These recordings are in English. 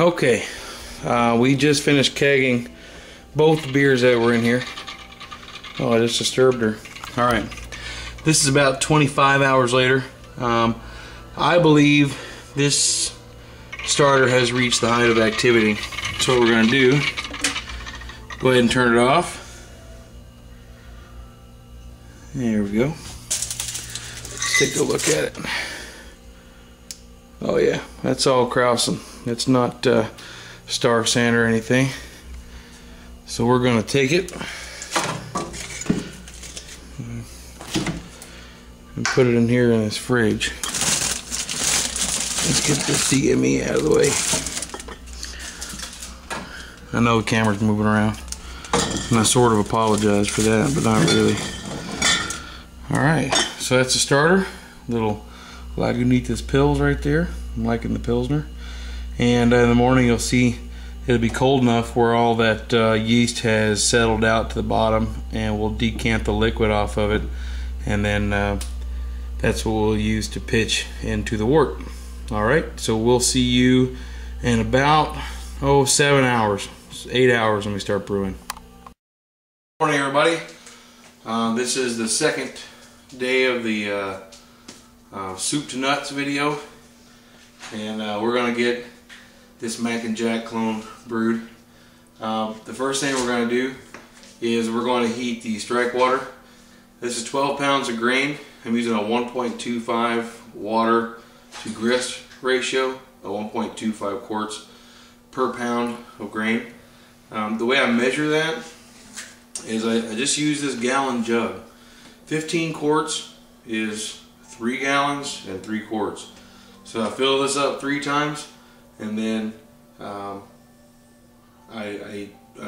Okay, we just finished kegging both the beers that were in here. Oh, I just disturbed her. Alright, this is about 25 hours later. I believe this starter has reached the height of activity. So what we're going to do, go ahead and turn it off. There we go. Let's take a look at it. Oh yeah, that's all Krausen. It's not star sand or anything. So we're going to take it and put it in here in this fridge. Let's get this DME out of the way. I know the camera's moving around, and I sort of apologize for that, but not really. Alright, so that's the starter. Little Lagunitas Pils right there. I'm liking the Pilsner. And in the morning you'll see it'll be cold enough where all that yeast has settled out to the bottom, and we'll decant the liquid off of it, and then that's what we'll use to pitch into the wort. Alright, so we'll see you in about 7 hours, 8 hours when we start brewing. Good morning, everybody. This is the second day of the soup to nuts video, and we're going to get this Mac and Jack clone brewed. The first thing we're going to do is we're going to heat the strike water. This is 12 pounds of grain. I'm using a 1.25 water to grist ratio, a 1.25 quarts per pound of grain. The way I measure that is I just use this gallon jug. 15 quarts is 3 gallons and 3 quarts. So I fill this up 3 times, and then I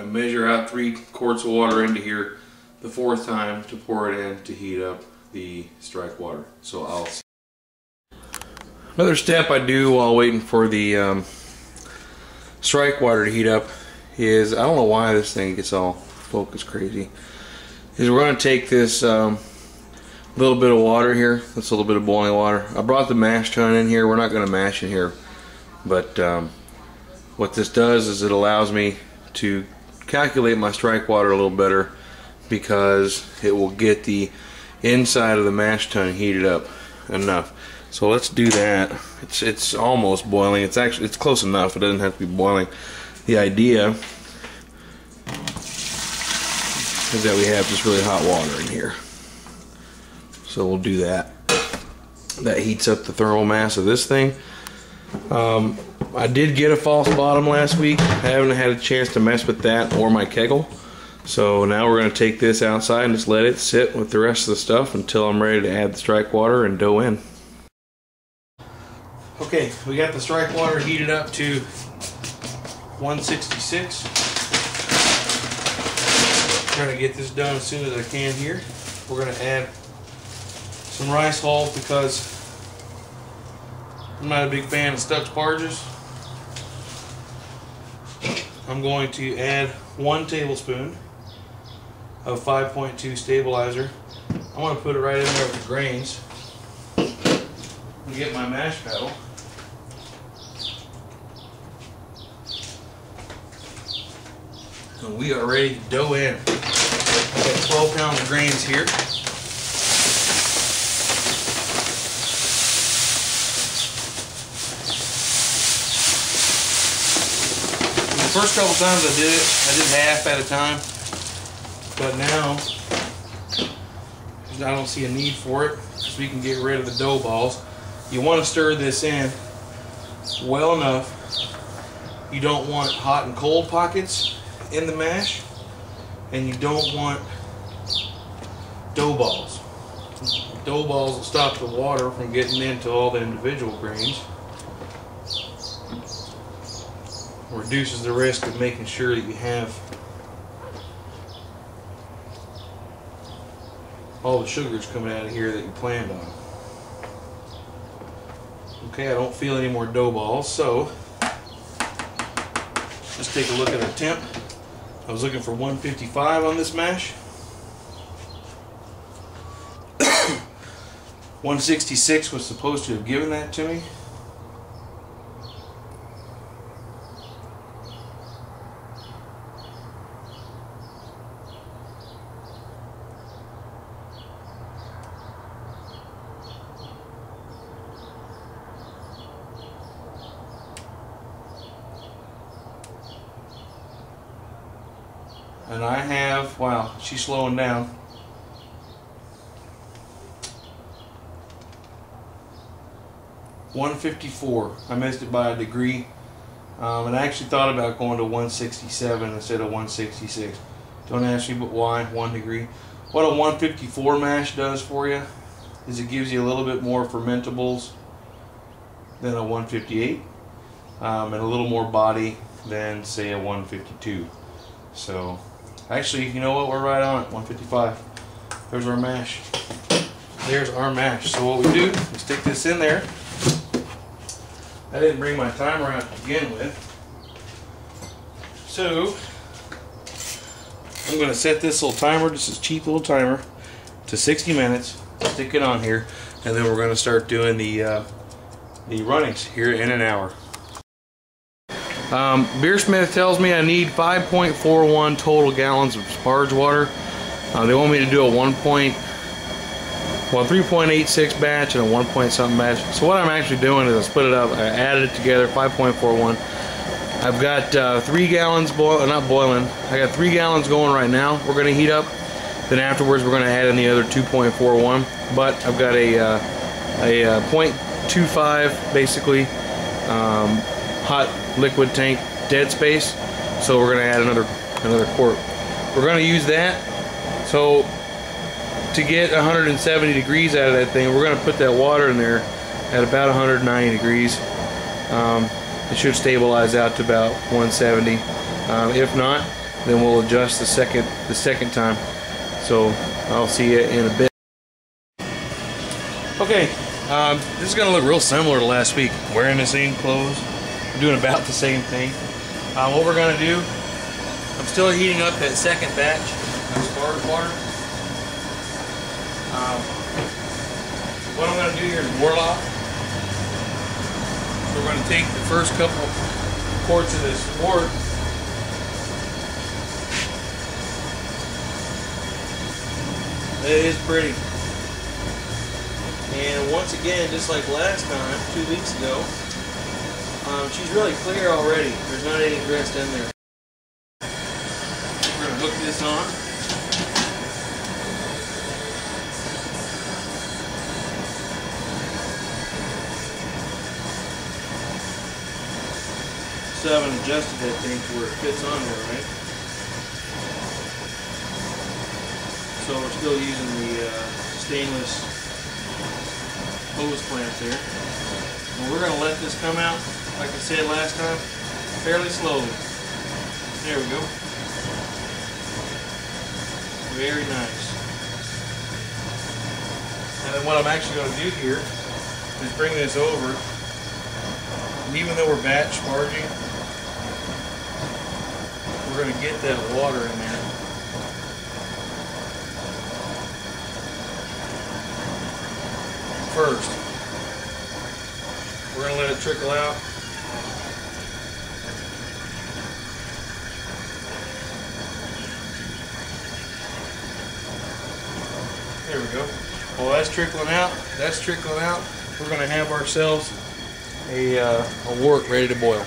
measure out 3 quarts of water into here the 4th time to pour it in to heat up the strike water. So I'll see. Another step I do while waiting for the strike water to heat up is, I don't know why this thing gets all focus crazy, is we're going to take this little bit of water here. That's a little bit of boiling water. I brought the mash tun in here. We're not going to mash in here, but what this does is it allows me to calculate my strike water a little better, because it will get the inside of the mash tun heated up enough. So let's do that. It's almost boiling. It's close enough. It doesn't have to be boiling. The idea is that we have just really hot water in here. So we'll do that. That heats up the thermal mass of this thing. I did get a false bottom last week. I haven't had a chance to mess with that or my kegel. So now we're going to take this outside and just let it sit with the rest of the stuff until I'm ready to add the strike water and dough in. Okay, we got the strike water heated up to 166. Trying to get this done as soon as I can here. We're going to add some rice hull because I'm not a big fan of stuck sparges. I'm going to add 1 tablespoon of 5.2 stabilizer. I want to put it right in there with the grains and get my mash paddle. And we are ready to dough in. I've got 12 pounds of grains here. The first couple times I did half at a time, but now I don't see a need for it, because we can get rid of the dough balls. You want to stir this in well enough. You don't want hot and cold pockets in the mash, and you don't want dough balls. Dough balls will stop the water from getting into all the individual grains. Reduces the risk of making sure that you have all the sugars coming out of here that you planned on. Okay, I don't feel any more dough balls, so let's take a look at our temp. I was looking for 155 on this mash. 166 was supposed to have given that to me. And I have, wow, she's slowing down. .154. I missed it by a degree. And I actually thought about going to 167 instead of 166. Don't ask me but why, 1 degree. What a 154 mash does for you is it gives you a little bit more fermentables than a 158. And a little more body than, say, a 152. So, actually, you know what? We're right on it, 155. There's our mash. There's our mash. So what we do, we stick this in there. I didn't bring my timer out to begin with. So, I'm going to set this little timer, this is a cheap little timer, to 60 minutes. Stick it on here, and then we're going to start doing the runnings here in an hour. Beersmith tells me I need 5.41 total gallons of sparge water. They want me to do a 3.86 batch and a 1 point something batch. So what I'm actually doing is I split it up, I added it together, 5.41. I've got 3 gallons not boiling. I got 3 gallons going right now. We're going to heat up. Then afterwards we're going to add in the other 2.41. But I've got a 0.25 basically hot liquid tank dead space. So we're going to add another quart. We're going to use that. So to get 170 degrees out of that thing, we're going to put that water in there at about 190 degrees. It should stabilize out to about 170. If not, then we'll adjust the second time. So I'll see you in a bit. Okay, this is going to look real similar to last week. Wearing the same clothes, we're doing about the same thing. What we're going to do, I'm still heating up that second batch of sparge water. What I'm going to do here is boil off. So we're going to take the first couple quarts of this wort. It is pretty. And once again, just like last time, 2 weeks ago, she's really clear already. There's not any grist in there. We're going to hook this on. Still haven't adjusted that thing to where it fits on there, right? So we're still using the stainless hose clamp there. And we're going to let this come out, like I said last time, fairly slowly. There we go. Very nice. And then what I'm actually going to do here is bring this over. And even though we're batch sparging, we're going to get that water in there. First, we're going to let it trickle out. There we go. Well, that's trickling out. That's trickling out. We're going to have ourselves a wort ready to boil.